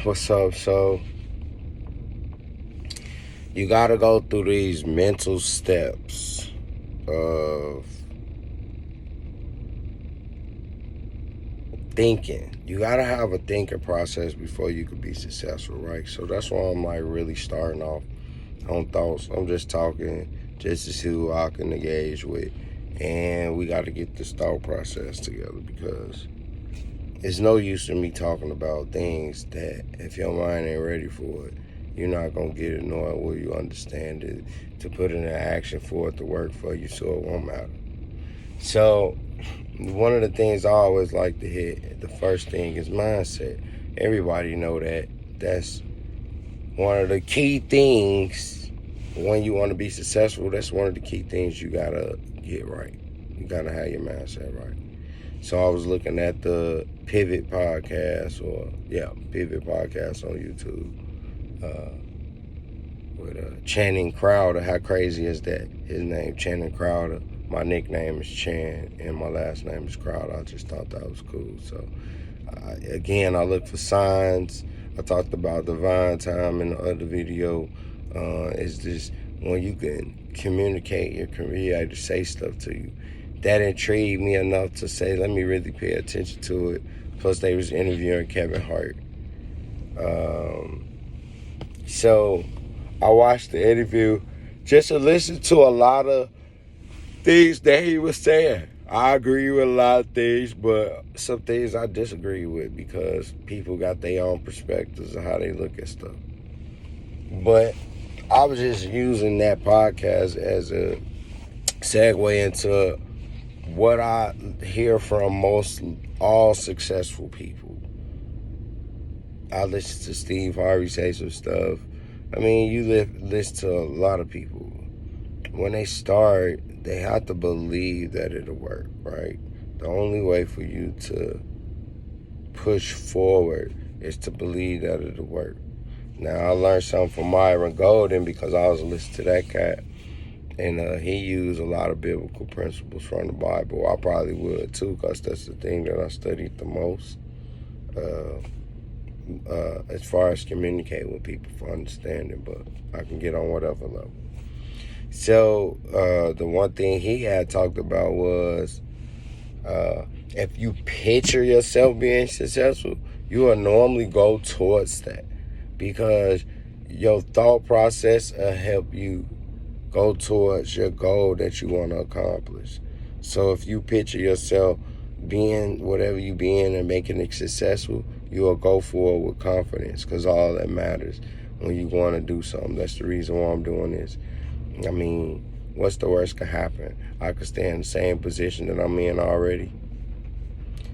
What's up? So, you gotta go through these mental steps of thinking. You gotta have a thinking process before you could be successful, right? So that's why I'm like really starting off on thoughts. I'm just talking just to see who I can engage with. And we gotta get this thought process together because it's no use in me talking about things that if your mind ain't ready for it, you're not gonna get it, nor will you understand it to put it in action for it to work for you, so it won't matter. So one of the things I always like to hit, the first thing is mindset. Everybody know that. That's one of the key things when you want to be successful. That's one of the key things you gotta get right. You gotta have your mindset right. So I was looking at the Pivot podcast, Pivot podcast on YouTube with Channing Crowder. How crazy is that? His name, Channing Crowder. My nickname is Chan, and my last name is Crowder. I just thought that was cool. So, again, I look for signs. I talked about divine time in the other video. It's just when you can communicate your creator, say stuff to you. That intrigued me enough to say, let me really pay attention to it. Plus, they was interviewing Kevin Hart. So I watched the interview just to listen to a lot of things that he was saying. I agree with a lot of things, but some things I disagree with because people got their own perspectives of how they look at stuff. But I was just using that podcast as a segue into what I hear from most all successful people. I listen to Steve Harvey say some stuff. I mean, you listen to a lot of people. When they start, they have to believe that it'll work, right? The only way for you to push forward is to believe that it'll work. Now, I learned something from Myron Golden because I was listening to that cat. And he used a lot of biblical principles from the Bible. I probably would too, because that's the thing that I studied the most. As far as communicating with people for understanding, but I can get on whatever level. So the one thing he had talked about was if you picture yourself being successful, you will normally go towards that because your thought process will help you go towards your goal that you want to accomplish. So if you picture yourself being whatever you being and making it successful, you will go for it with confidence because all that matters when you want to do something. That's the reason why I'm doing this. I mean, what's the worst can happen? I could stay in the same position that I'm in already.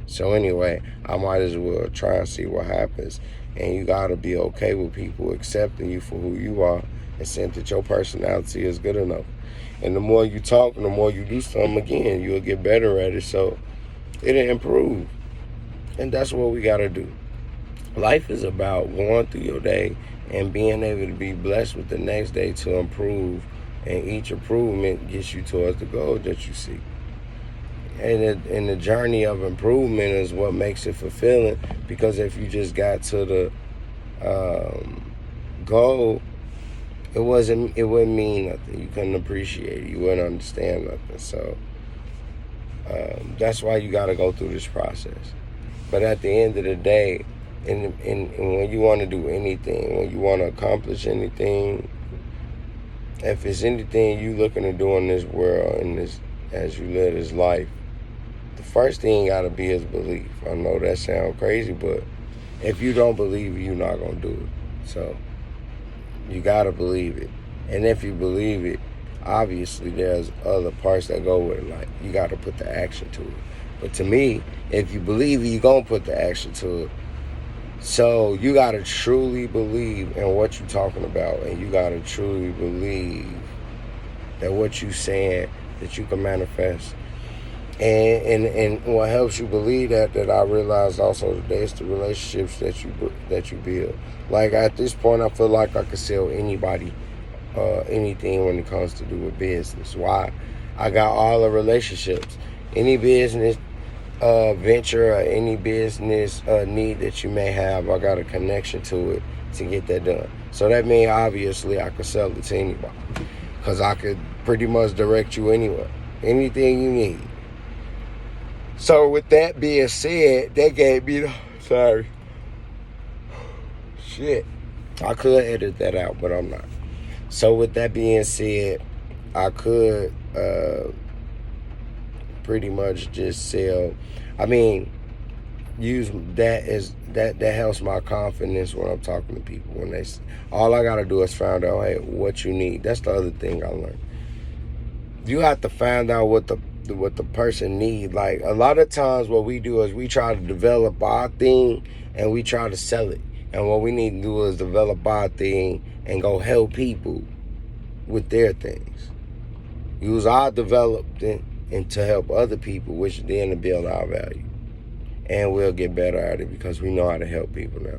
So anyway, I might as well try and see what happens. And you got to be okay with people accepting you for who you are and saying that your personality is good enough. And the more you talk and the more you do something, again, you'll get better at it. So it'll improve. And that's what we got to do. Life is about going through your day and being able to be blessed with the next day to improve. And each improvement gets you towards the goal that you seek. And the journey of improvement is what makes it fulfilling, because if you just got to the goal, it wouldn't mean nothing. You couldn't appreciate it. You wouldn't understand nothing. So that's why you got to go through this process. But at the end of the day, and when you want to do anything, when you want to accomplish anything, if it's anything you looking to do in this world, in this as you live this life, the first thing got to be is belief. I know that sounds crazy, but if you don't believe it, you're not going to do it. So you got to believe it. And if you believe it, obviously there's other parts that go with it. Like, you got to put the action to it. But to me, if you believe it, you're going to put the action to it. So you got to truly believe in what you're talking about. And you got to truly believe that what you're saying, that you can manifest. And what helps you believe that I realized also today is the relationships that you build. Like, at this point, I feel like I could sell anybody anything when it comes to do with business. Why? I got all the relationships. Any business venture or any business need that you may have, I got a connection to it to get that done. So that means obviously I could sell it to anybody, because I could pretty much direct you anywhere, anything you need. So with that being said, that gave me the, sorry, shit, I could edit that out, but I'm not. So with that being said, I could pretty much just sell, I mean, use that as that helps my confidence when I'm talking to people. When they, all I gotta do is find out, hey, what you need. That's the other thing I learned. You have to find out what the person needs. Like, a lot of times what we do is we try to develop our thing and we try to sell it. And what we need to do is develop our thing and go help people with their things. Use our development and to help other people, which then to build our value. And we'll get better at it because we know how to help people now.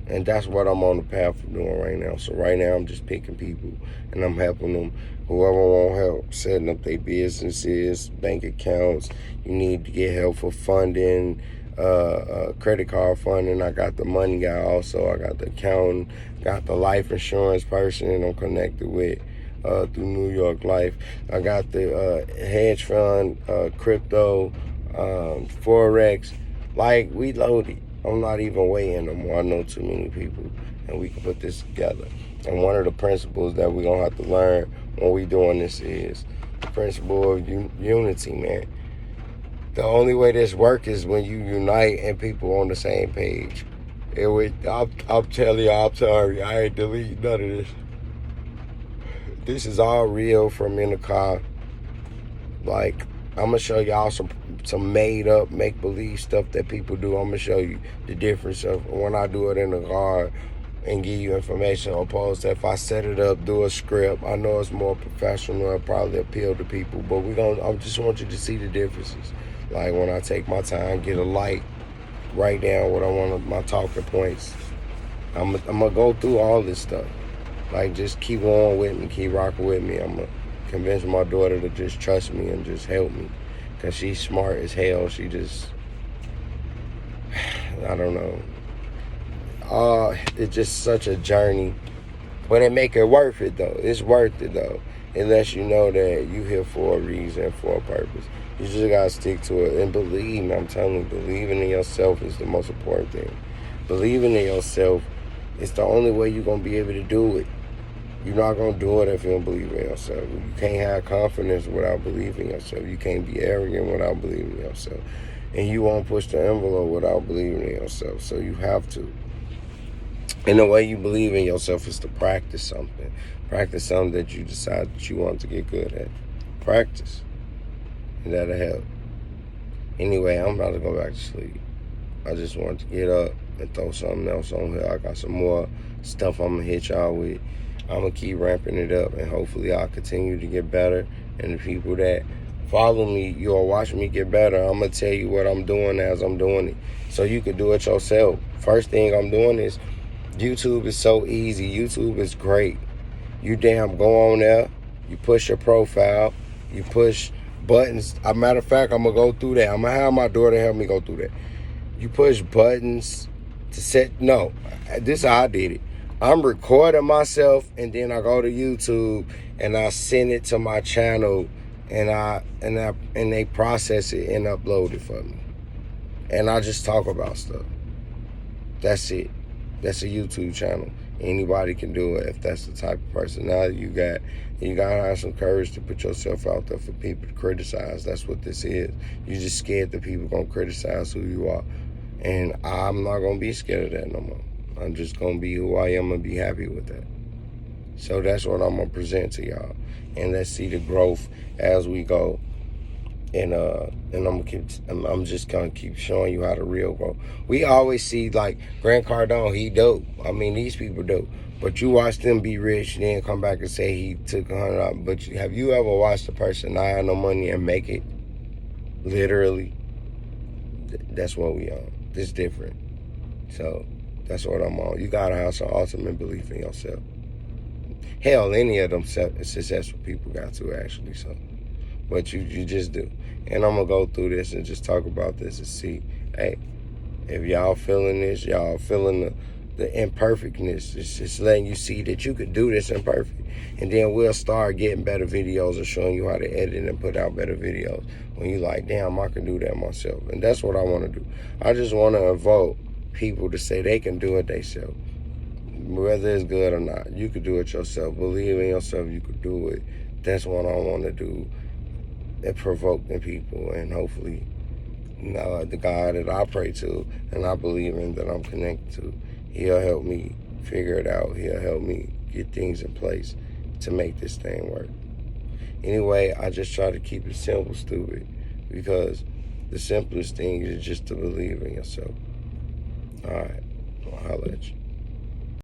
And that's what I'm on the path of doing right now. So right now I'm just picking people and I'm helping them. Whoever want help, setting up their businesses, bank accounts. You need to get help for funding, credit card funding. I got the money guy also. I got the accountant, got the life insurance person I'm connected with through New York Life. I got the hedge fund, crypto, Forex. Like, we loaded. I'm not even waiting no more. I know too many people, and we can put this together. And one of the principles that we're going to have to learn when we doing this is the principle of unity, man. The only way this works is when you unite and people on the same page. I'm telling you, I'm sorry, I ain't deleting none of this. This is all real from in the car. Like, I'm going to show y'all some made up, make believe stuff that people do. I'm going to show you the difference of when I do it in the car and give you information, opposed to if I set it up, do a script. I know it's more professional and probably appeal to people, but I just want you to see the differences. Like, when I take my time, get a light, write down what I want, my talking points. I'm going to go through all this stuff. Like, just keep on with me, keep rocking with me. I'm going to convince my daughter to just trust me and just help me. Because she's smart as hell. She just, I don't know. It's just such a journey. But it make it worth it, though. It's worth it, though. It lets you know that you here for a reason, for a purpose. You just got to stick to it. And believe me, I'm telling you, believing in yourself is the most important thing. Believing in yourself is the only way you're going to be able to do it. You're not going to do it if you don't believe in yourself. You can't have confidence without believing in yourself. You can't be arrogant without believing in yourself. And you won't push the envelope without believing in yourself. So you have to. And the way you believe in yourself is to practice something. Practice something that you decide that you want to get good at. Practice. And that'll help. Anyway, I'm about to go back to sleep. I just want to get up and throw something else on here. I got some more stuff I'm going to hit y'all with. I'm going to keep ramping it up, and hopefully I'll continue to get better. And the people that follow me, you'll watch me get better. I'm going to tell you what I'm doing as I'm doing it, so you can do it yourself. First thing I'm doing is, YouTube is so easy. YouTube is great. You go on there, you push your profile, you push buttons. As a matter of fact, I'm going to go through that. I'm going to have my daughter help me go through that. You push buttons to set, no, this is how I did it. I'm recording myself, and then I go to YouTube and I send it to my channel, and they process it and upload it for me. And I just talk about stuff. That's it. That's a YouTube channel. Anybody can do it if that's the type of personality you got. You gotta have some courage to put yourself out there for people to criticize. That's what this is. You're just scared that people gonna criticize who you are. And I'm not gonna be scared of that no more. I'm just gonna be who I am and be happy with that. So that's what I'm gonna present to y'all. And let's see the growth as we go. And I'm just gonna keep showing you how the real go. We always see like Grant Cardone, he dope. I mean, these people dope. But you watch them be rich, then come back and say he took $100. But have you ever watched a person not have no money and make it? Literally. That's what we on. It's different. So that's what I'm on. You gotta have some ultimate belief in yourself. Hell, any of them successful people got to, actually. So, but you just do. And I'm going to go through this and just talk about this and see, hey, if y'all feeling this, y'all feeling the imperfectness, it's just letting you see that you could do this imperfect. And then we'll start getting better videos and showing you how to edit and put out better videos. When you like, damn, I can do that myself. And that's what I want to do. I just want to invoke people to say they can do it themselves. Whether it's good or not, you could do it yourself. Believe in yourself, you could do it. That's what I want to do. And provoke the people, and hopefully the God that I pray to and I believe in, that I'm connected to, he'll help me figure it out. He'll help me get things in place to make this thing work. Anyway, I just try to keep it simple, stupid, because the simplest thing is just to believe in yourself. All right, I'll holler at you.